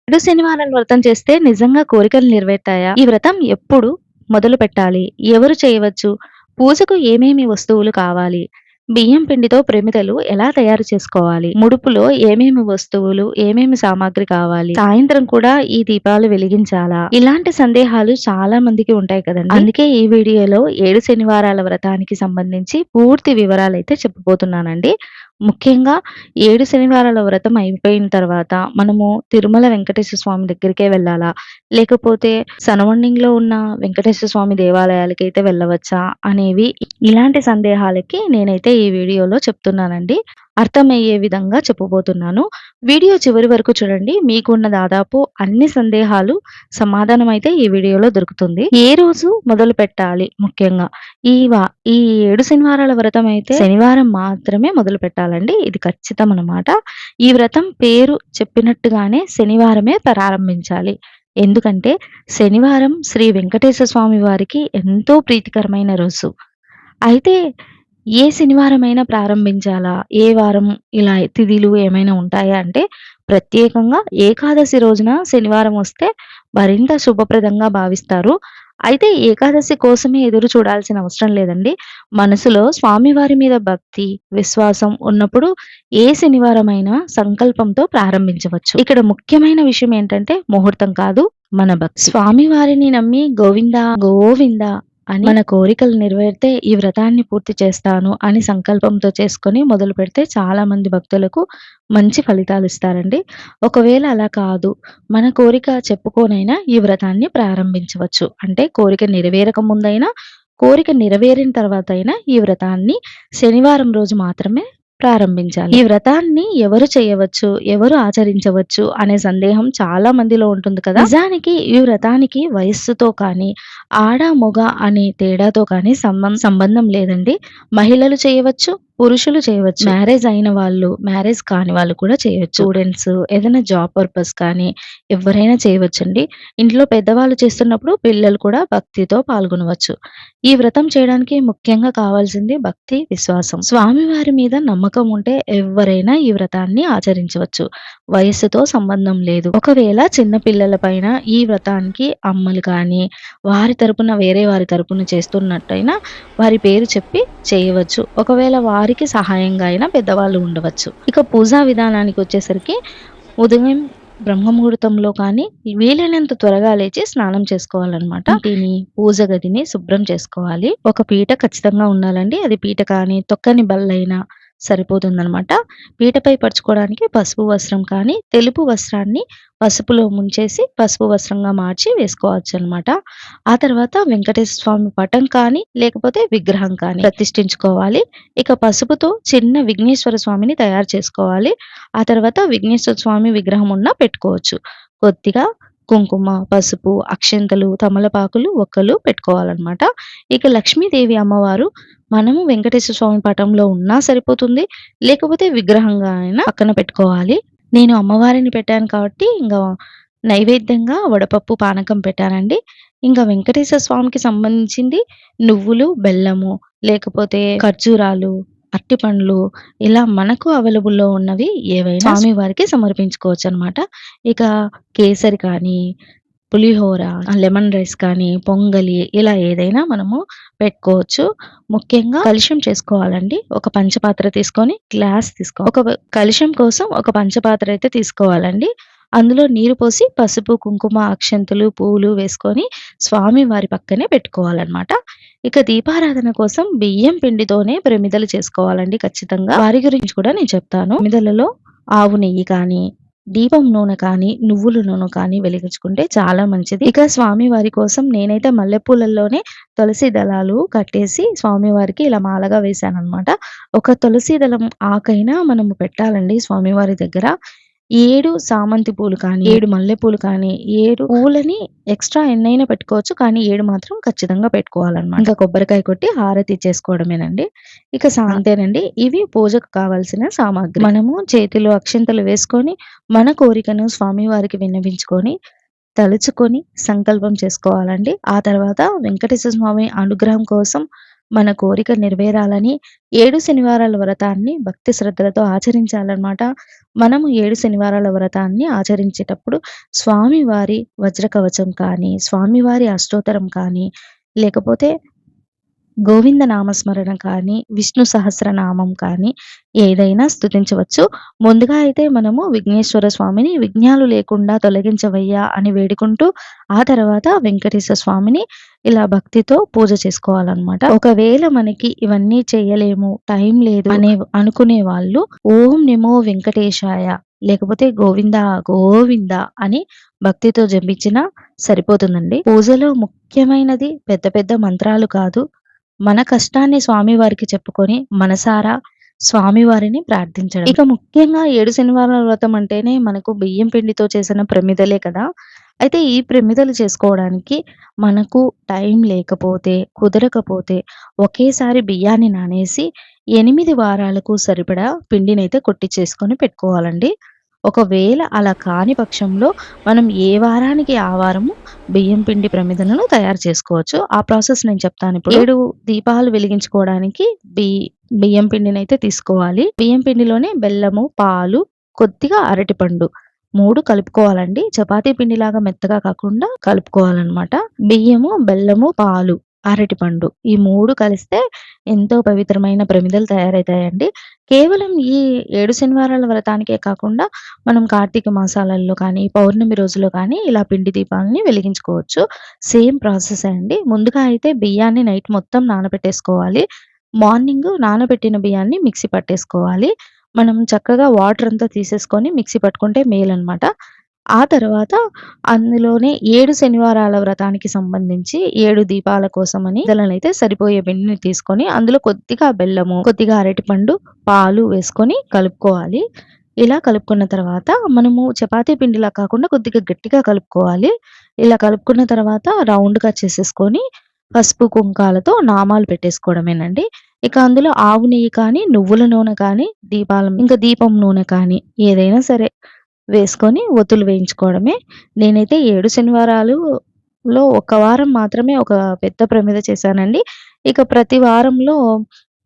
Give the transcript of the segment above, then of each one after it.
7 శనివారాలు వ్రతం చేస్తే నిజంగా కోరికలు నెరవేరుతాయా? ఈ వ్రతం ఎప్పుడు మొదలు పెట్టాలి? ఎవరు చేయవచ్చు? పూజకు ఏమేమి వస్తువులు కావాలి? బియ్యం పిండితో ప్రమిదలు ఎలా తయారు చేసుకోవాలి? ముడుపులో ఏమేమి వస్తువులు, ఏమేమి సామాగ్రి కావాలి? సాయంత్రం కూడా ఈ దీపాలు వెలిగించాలా? ఇలాంటి సందేహాలు చాలా మందికి ఉంటాయి కదండీ! అందుకే ఈ వీడియోలో 7 శనివారాల వ్రతానికి సంబంధించి పూర్తి వివరాలైతే చెప్పబోతున్నానండి. ముఖ్యంగా 7 శనివారాల వ్రతం అయిపోయిన తర్వాత మనము తిరుమల వెంకటేశ్వర స్వామి దగ్గరికే వెళ్ళాలా? లేకపోతే సరౌండింగ్‌లో ఉన్న వెంకటేశ్వర స్వామి దేవాలయాలకైతే వెళ్ళవచ్చా? అనేవి ఇలాంటి సందేహాలకి నేనైతే ఈ వీడియోలో చెప్తున్నానండి. అర్థమయ్యే విధంగా చెప్పబోతున్నాను. వీడియో చివరి వరకు చూడండి. మీకున్న దాదాపు అన్ని సందేహాలు సమాధానం అయితే ఈ వీడియోలో దొరుకుతుంది. ఏ రోజు మొదలుపెట్టాలి ముఖ్యంగా? ఈ వా ఈ 7 శనివారాల వ్రతం అయితే శనివారం మాత్రమే మొదలుపెట్టాలండి. ఇది ఖచ్చితం అన్నమాట. ఈ వ్రతం పేరు చెప్పినట్టుగానే శనివారమే ప్రారంభించాలి. ఎందుకంటే శనివారం శ్రీ వెంకటేశ్వర స్వామి వారికి ఎంతో ప్రీతికరమైన రోజు. అయితే ఏ శనివారమైనా ప్రారంభించాలా? ఏ వారం ఇలా తిథిలు ఏమైనా ఉంటాయా అంటే, ప్రత్యేకంగా ఏకాదశి రోజున శనివారం వస్తే మరింత శుభప్రదంగా భావిస్తారు. అయితే ఏకాదశి కోసమే ఎదురు చూడాల్సిన అవసరం లేదండి. మనసులో స్వామివారి మీద భక్తి, విశ్వాసం ఉన్నప్పుడు ఏ శనివారమైనా సంకల్పంతో ప్రారంభించవచ్చు. ఇక్కడ ముఖ్యమైన విషయం ఏంటంటే ముహూర్తం కాదు, మన భక్తి. స్వామివారిని నమ్మి గోవిందా గోవిందా అని మన కోరికలు నెరవేరితే ఈ వ్రతాన్ని పూర్తి చేస్తాను అని సంకల్పంతో చేసుకొని మొదలుపెడితే చాలా మంది భక్తులకు మంచి ఫలితాలు ఇస్తారండి. ఒకవేళ అలా కాదు, మన కోరిక చెప్పుకోనైనా ఈ వ్రతాన్ని ప్రారంభించవచ్చు. అంటే కోరిక నెరవేరక ముందైనా, కోరిక నెరవేరిన తర్వాత అయినా ఈ వ్రతాన్ని శనివారం రోజు మాత్రమే ప్రారంభించాలి. ఈ వ్రతాన్ని ఎవరు చేయవచ్చు? ఎవరు ఆచరించవచ్చు? అనే సందేహం చాలా మందిలో ఉంటుంది కదా! నిజానికి ఈ వ్రతానికి వయస్సుతో కానీ, ఆడ, మొగ అనే తేడాతో కానీ సంబంధం లేదండి. మహిళలు చేయవచ్చు, పురుషులు చేయవచ్చు. మ్యారేజ్ అయిన వాళ్ళు, మ్యారేజ్ కాని వాళ్ళు కూడా చేయొచ్చు. స్టూడెంట్స్, ఏదైనా జాబ్ పర్పస్ కానీ ఎవ్వరైనా చేయవచ్చండి. ఇంట్లో పెద్దవాళ్ళు చేస్తున్నప్పుడు పిల్లలు కూడా భక్తితో పాల్గొనవచ్చు. ఈ వ్రతం చేయడానికి ముఖ్యంగా కావాల్సింది భక్తి, విశ్వాసం. స్వామివారి మీద నమ్మకం ఉంటే ఎవ్వరైనా ఈ వ్రతాన్ని ఆచరించవచ్చు. వయస్సుతో సంబంధం లేదు. ఒకవేళ చిన్న పిల్లల పైన ఈ వ్రతానికి అమ్మలు కానీ, వేరే వారి తరపున చేస్తున్నట్టయినా వారి పేరు చెప్పి చేయవచ్చు. ఒకవేళ వారికి సహాయంగా అయినా పెద్దవాళ్ళు ఉండవచ్చు. ఇక పూజా విధానానికి వచ్చేసరికి ఉదయం బ్రహ్మ ముహూర్తంలో కానీ వీలైనంత త్వరగా లేచి స్నానం చేసుకోవాలన్నమాట. ఇంటిని, పూజ గదిని శుభ్రం చేసుకోవాలి. ఒక పీట ఖచ్చితంగా ఉండాలండి. అది పీట కానీ, తొక్కని బల్లైనా సరిపోతుందనమాట. పీటపై పరుచుకోవడానికి పసుపు వస్త్రం కానీ, తెలుపు వస్త్రాన్ని పసుపులో ముంచేసి పసుపు వస్త్రంగా మార్చి వేసుకోవచ్చనమాట. ఆ తర్వాత వెంకటేశ్వర స్వామి పటం కానీ, లేకపోతే విగ్రహం కానీ ప్రతిష్ఠించుకోవాలి. ఇక పసుపుతో చిన్న విఘ్నేశ్వర స్వామిని తయారు చేసుకోవాలి. ఆ తర్వాత విఘ్నేశ్వర స్వామి విగ్రహం ఉన్నా పెట్టుకోవచ్చు. కొద్దిగా కుంకుమ, పసుపు, అక్షింతలు, తమలపాకులు, ఒక్కలు పెట్టుకోవాలన్నమాట. ఇక లక్ష్మీదేవి అమ్మవారు మనము వెంకటేశ్వర స్వామి పటంలో ఉన్నా సరిపోతుంది. లేకపోతే విగ్రహంగా అయినా పక్కన పెట్టుకోవాలి. నేను అమ్మవారిని పెట్టాను కాబట్టి నైవేద్యంగా వడపప్పు, పానకం పెట్టానండి. ఇంకా వెంకటేశ్వర స్వామికి సంబంధించింది నువ్వులు, బెల్లము, లేకపోతే ఖర్జూరాలు, అరటిపండ్లు ఇలా మనకు అవైలబుల్‌లో ఉన్నవి ఏవైనా స్వామివారికి సమర్పించుకోవచ్చనమాట. ఇక కేసరి కానీ, పులిహోర, లెమన్ రైస్ కానీ, పొంగలి ఇలా ఏదైనా మనము పెట్టుకోవచ్చు. ముఖ్యంగా కలశం చేసుకోవాలండి. ఒక పంచపాత్ర తీసుకొని, గ్లాస్ కలశం కోసం ఒక పంచపాత్ర అయితే తీసుకోవాలండి. అందులో నీరు పోసి పసుపు, కుంకుమ, అక్షంతులు, పువ్వులు వేసుకొని స్వామి వారి పక్కనే పెట్టుకోవాలన్నమాట. ఇక దీపారాధన కోసం బియ్యం పిండితోనే ప్రమిదలు చేసుకోవాలండి ఖచ్చితంగా. వారి గురించి కూడా నేను చెప్తాను. ప్రమిదలలో ఆవు నెయ్యి కానీ, దీపం నూనె కానీ, నువ్వుల నూనె కానీ వెలిగించుకుంటే చాలా మంచిది. ఇక స్వామివారి కోసం నేనైతే మల్లెపూలల్లోనే తులసి దళాలు కట్టేసి స్వామివారికి ఇలా మాలగా వేశాననమాట. ఒక తులసి దళం ఆకైనా మనము పెట్టాలండి స్వామివారి దగ్గర. 7 చామంతి పూలు కానీ, 7 మల్లెపూలు కానీ, 7 పూలని ఎక్స్‌ట్రా ఎన్నైనా పెట్టుకోవచ్చు. కానీ 7 మాత్రం ఖచ్చితంగా పెట్టుకోవాలన్నమాట. ఇంకా కొబ్బరికాయ కొట్టి హారతి ఇచ్చేసుకోవడమేనండి. అంతేనండి. ఇవి పూజకు కావాల్సిన సామాగ్రి. మనము చేతిలో అక్షింతలు వేసుకొని, మన కోరికను స్వామివారికి విన్నవించుకొని, తలుచుకొని సంకల్పం చేసుకోవాలండి. ఆ తర్వాత వెంకటేశ్వర స్వామి అనుగ్రహం కోసం మన కోరిక నెరవేరాలని 7 శనివారాల వ్రతాన్ని భక్తి శ్రద్ధలతో ఆచరించాలన్నమాట. మనము 7 శనివారాల వ్రతాన్ని ఆచరించేటప్పుడు స్వామివారి వజ్రకవచం కానీ, స్వామివారి అష్టోత్తరం కానీ, లేకపోతే గోవింద నామస్మరణ కానీ, విష్ణు సహస్రనామం కానీ ఏదైనా స్తుతించవచ్చు. ముందుగా అయితే మనము విఘ్నేశ్వర స్వామిని విఘ్నాలు లేకుండా తొలగించవయ్యా అని వేడుకుంటూ, ఆ తర్వాత వెంకటేశ్వర స్వామిని ఇలా భక్తితో పూజ చేసుకోవాలనమాట. ఒకవేళ మనకి ఇవన్నీ చేయలేము, టైం లేదు అనుకునే వాళ్ళు ఓం నమో వెంకటేశాయ లేకపోతే గోవిందా గోవిందా అని భక్తితో జపించినా సరిపోతుందండి. పూజలో ముఖ్యమైనది పెద్ద పెద్ద మంత్రాలు కాదు. మన కష్టాన్ని స్వామివారికి చెప్పుకొని మనసారా స్వామివారిని ప్రార్థించడం. ఇక ముఖ్యంగా 7 శనివారాల వ్రతం అంటేనే మనకు బియ్యం పిండితో చేసిన ప్రమిదలే కదా! అయితే ఈ ప్రమిదలు చేసుకోవడానికి మనకు టైం లేకపోతే, కుదరకపోతే ఒకేసారి బియ్యాన్ని నానేసి 8 వారాలకు సరిపడా పిండినైతే కొట్టిచ్చేసుకొని పెట్టుకోవాలండి. ఒకవేళ అలా కాని పక్షంలో మనం ఏ వారానికి ఆ వారము బియ్యం పిండి ప్రమిదలను తయారు చేసుకోవచ్చు. ఆ ప్రాసెస్ నేను చెప్తానిప్పుడు. 7 దీపాలు వెలిగించుకోవడానికి బియ్యం పిండినైతే తీసుకోవాలి. బియ్యం పిండిలోనే బెల్లము, పాలు, కొద్దిగా అరటిపండు 3 కలుపుకోవాలండి. చపాతీ పిండిలాగా మెత్తగా కాకుండా కలుపుకోవాలనమాట. బియ్యము, బెల్లము, పాలు, అరటిపండు ఈ 3 కలిస్తే ఎంతో పవిత్రమైన ప్రమిదలు తయారైతాయండి. కేవలం ఈ 7 శనివారాల వ్రతానికే కాకుండా మనం కార్తీక మాసాలలో కానీ, పౌర్ణమి రోజులో కానీ ఇలా పిండి దీపాలని వెలిగించుకోవచ్చు. సేమ్ ప్రాసెసే అండి. ముందుగా అయితే బియ్యాన్ని నైట్ మొత్తం నానబెట్టేసుకోవాలి. మార్నింగ్ నానబెట్టిన బియ్యాన్ని మిక్సీ పట్టేసుకోవాలి. మనం చక్కగా వాటర్ అంతా తీసేసుకొని మిక్సీ పట్టుకుంటే మేలనమాట. ఆ తర్వాత అందులోనే 7 శనివారాల వ్రతానికి సంబంధించి 7 దీపాల కోసమని అయితే సరిపోయే పిండిని తీసుకొని అందులో కొద్దిగా బెల్లము, కొద్దిగా అరటిపండు, పాలు వేసుకొని కలుపుకోవాలి. ఇలా కలుపుకున్న తర్వాత మనము చపాతీ పిండిలా కాకుండా కొద్దిగా గట్టిగా కలుపుకోవాలి. ఇలా కలుపుకున్న తర్వాత రౌండ్‌గా చేసేసుకొని పసుపు, కుంకాలతో నామాలు పెట్టేసుకోవడమేనండి. ఇక అందులో ఆవు నెయ్యి కానీ, నువ్వుల నూనె కానీ, ఇంకా దీపం నూనె కానీ ఏదైనా సరే వేసుకొని ఒత్తులు వేయించుకోవడమే. నేనైతే 7 శనివారాలులో ఒక వారం మాత్రమే ఒక పెద్ద ప్రమిద చేశానండి. ఇక ప్రతి వారంలో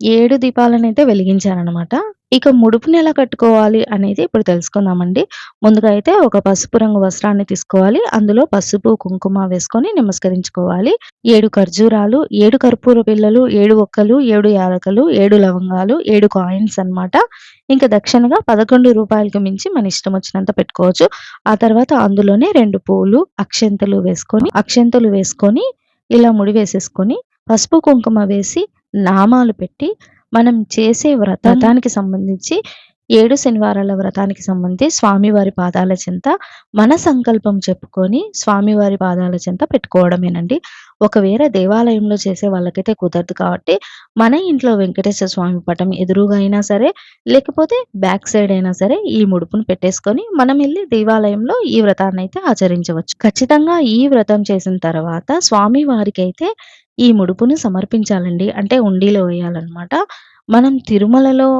7 దీపాలనైతే వెలిగించాననమాట. ఇక ముడుపుని ఎలా కట్టుకోవాలి అనేది ఇప్పుడు తెలుసుకుందామండి. ముందుగా అయితే ఒక పసుపు రంగు వస్త్రాన్ని తీసుకోవాలి. అందులో పసుపు, కుంకుమ వేసుకొని నమస్కరించుకోవాలి. 7 ఖర్జూరాలు, 7 కర్పూర బిళ్ళలు, 7 ఒక్కలు, 7 యాలకులు, 7 లవంగాలు, 7 కాయిన్స్ అన్నమాట. ఇంకా దక్షిణగా రూ. 11కి మించి మన ఇష్టం వచ్చినంత పెట్టుకోవచ్చు. ఆ తర్వాత అందులోనే 2 పూలు, అక్షంతలు వేసుకొని ఇలా ముడి వేసేసుకొని పసుపు, కుంకుమ వేసి నామాలు పెట్టి మనం చేసే వ్రతానికి సంబంధించి 7 శనివారాల వ్రతానికి సంబంధించి స్వామివారి పాదాల చెంత మన సంకల్పం చెప్పుకొని స్వామివారి పాదాల చెంత పెట్టుకోవడమేనండి. ఒకవేళ దేవాలయంలో చేసే వాళ్ళకైతే కుదరదు కాబట్టి మన ఇంట్లో వెంకటేశ్వర స్వామి పటం ఎదురుగా అయినా సరే, లేకపోతే బ్యాక్ సైడ్ అయినా సరే ఈ ముడుపును పెట్టేసుకొని మనం ఎళ్లి దేవాలయంలో ఈ వ్రతాన్నయితే ఆచరించవచ్చు. ఖచ్చితంగా ఈ వ్రతం చేసిన తర్వాత స్వామివారికైతే ఈ ముడుపును సమర్పించాలండి. అంటే హుండీలో వేయాలన్నమాట. మనం తిరుమలలో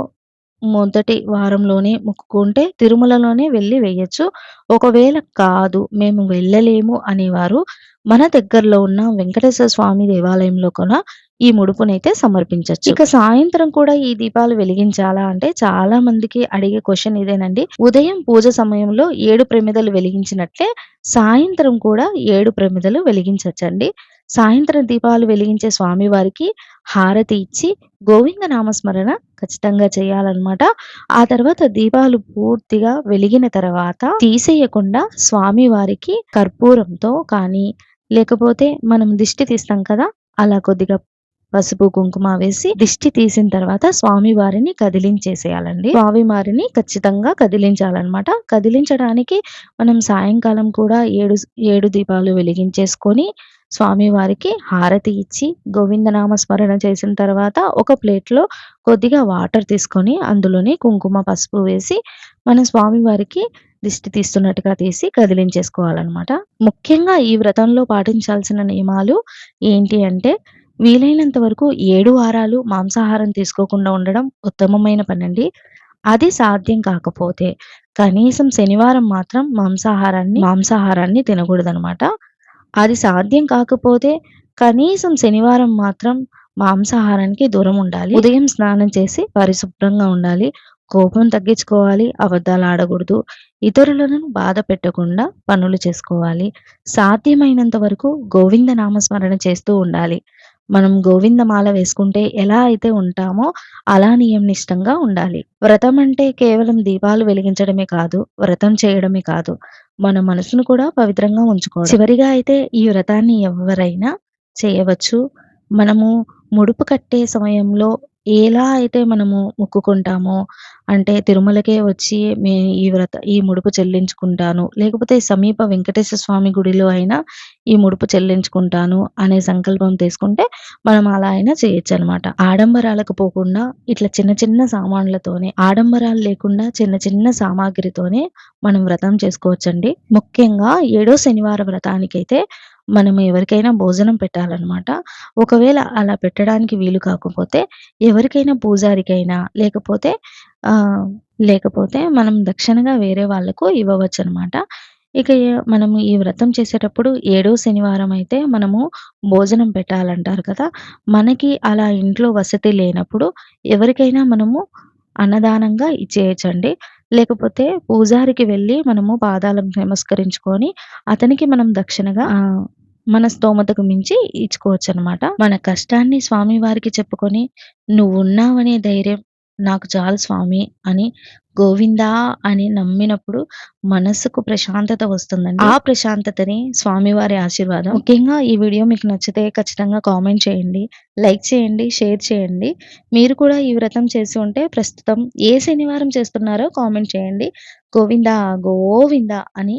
మొదటి వారంలోనే మొక్కుకుంటే తిరుమలలోనే వెళ్లి వేయొచ్చు. ఒకవేళ కాదు మేము వెళ్ళలేము అనేవారు మన దగ్గరలో ఉన్న వెంకటేశ్వర స్వామి దేవాలయంలో కూడా ఈ ముడుపునైతే సమర్పించొచ్చు. ఇక సాయంత్రం కూడా ఈ దీపాలు వెలిగించాలా అంటే చాలా మందికి అడిగే క్వెషన్ ఇదేనండి. ఉదయం పూజ సమయంలో 7 ప్రమిదలు వెలిగించినట్లే సాయంత్రం కూడా 7 ప్రమిదలు వెలిగించొచ్చండి. సాయంత్రం దీపాలు వెలిగించే స్వామివారికి హారతి ఇచ్చి గోవింద నామస్మరణ ఖచ్చితంగా చేయాలన్నమాట. ఆ తర్వాత దీపాలు పూర్తిగా వెలిగిన తర్వాత తీసేయకుండా స్వామివారికి కర్పూరంతో కానీ, లేకపోతే మనం దిష్టి తీస్తాం కదా! అలా కొద్దిగా పసుపు, కుంకుమ వేసి దిష్టి తీసిన తర్వాత స్వామివారిని కదిలించేసేయాలండి. స్వామివారిని ఖచ్చితంగా కదిలించాలన్నమాట. కదిలించడానికి మనం సాయంకాలం కూడా 7 దీపాలు వెలిగించేసుకొని స్వామివారికి హారతి ఇచ్చి గోవిందనామ స్మరణ చేసిన తర్వాత ఒక ప్లేట్‌లో కొద్దిగా వాటర్ తీసుకొని అందులోనే కుంకుమ, పసుపు వేసి మన స్వామివారికి దిష్టి తీస్తున్నట్టుగా తీసి కదిలించేసుకోవాలన్నమాట. ముఖ్యంగా ఈ వ్రతంలో పాటించాల్సిన నియమాలు ఏంటి అంటే వీలైనంత వరకు 7 వారాలు మాంసాహారం తీసుకోకుండా ఉండడం ఉత్తమమైన పనండి. అది సాధ్యం కాకపోతే కనీసం శనివారం మాత్రం మాంసాహారాన్ని తినకూడదనమాట. అది సాధ్యం కాకపోతే కనీసం శనివారం మాత్రం మాంసాహారానికి దూరం ఉండాలి. ఉదయం స్నానం చేసి పరిశుభ్రంగా ఉండాలి. కోపం తగ్గించుకోవాలి. అబద్ధాలు ఆడకూడదు. ఇతరులను బాధ పెట్టకుండా పనులు చేసుకోవాలి. సాధ్యమైనంత వరకు గోవింద నామస్మరణ చేస్తూ ఉండాలి. మనం గోవిందమాల వేసుకుంటే ఎలా అయితే ఉంటామో అలా నియమనిష్టంగా ఉండాలి. వ్రతం అంటే కేవలం దీపాలు వెలిగించడమే కాదు, వ్రతం చేయడమే కాదు, మన మనసును కూడా పవిత్రంగా ఉంచుకోవడం. చివరిగా అయితే ఈ వ్రతాన్ని ఎవ్వరైనా చేయవచ్చు. మనము ముడుపు కట్టే సమయంలో ఎలా అయితే మనము మొక్కుకుంటామో, అంటే తిరుమలకే వచ్చి ఈ ముడుపు చెల్లించుకుంటాను, లేకపోతే సమీప వెంకటేశ్వర స్వామి గుడిలో అయినా ఈ ముడుపు చెల్లించుకుంటాను అనే సంకల్పం తీసుకుంటే మనం అలా అయినా చేయొచ్చనమాట. ఆడంబరాలకు పోకుండా ఇట్లా చిన్న చిన్న సామాన్లతోనే, ఆడంబరాలు లేకుండా చిన్న చిన్న సామాగ్రితోనే మనం వ్రతం చేసుకోవచ్చండి. ముఖ్యంగా ఏడో శనివారం వ్రతానికైతే మనం ఎవరికైనా భోజనం పెట్టాలనమాట. ఒకవేళ అలా పెట్టడానికి వీలు కాకపోతే ఎవరికైనా పూజారికైనా లేకపోతే మనం దక్షిణగా వేరే వాళ్ళకు ఇవ్వవచ్చనమాట. ఇక మనము ఈ వ్రతం చేసేటప్పుడు ఏడో శనివారం అయితే మనము భోజనం పెట్టాలంటారు కదా! మనకి అలా ఇంట్లో వసతి లేనప్పుడు ఎవరికైనా మనము అన్నదానంగా ఇచ్చేయొచ్చండి. లేకపోతే పూజారికి వెళ్ళి మనము పాదాలకు నమస్కరించుకొని అతనికి మనం దక్షిణగా మన స్తోమతకు మించి ఇచ్చుకోవచ్చనమాట. మన కష్టాన్ని స్వామివారికి చెప్పుకొని, "నువ్వున్నావనే ధైర్యం నాకు చాలు స్వామి" అని గోవిందా అని నమ్మినప్పుడు మనసుకు ప్రశాంతత వస్తుందండి. ఆ ప్రశాంతతని స్వామివారి ఆశీర్వాదం. ముఖ్యంగా ఈ వీడియో మీకు నచ్చితే ఖచ్చితంగా కామెంట్ చేయండి, లైక్ చేయండి, షేర్ చేయండి. మీరు కూడా ఈ వ్రతం చేసి ఉంటే ప్రస్తుతం ఏ శనివారం చేస్తున్నారో కామెంట్ చేయండి. గోవిందా గోవిందా అని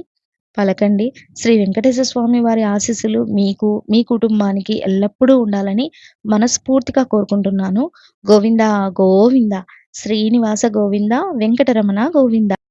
పలకండి. శ్రీ వెంకటేశ్వర స్వామి వారి ఆశీస్సులు మీకు, మీ కుటుంబానికి ఎల్లప్పుడూ ఉండాలని మనస్ఫూర్తిగా కోరుకుంటున్నాను. గోవిందా గోవింద శ్రీనివాస గోవింద వెంకటరమణ గోవింద.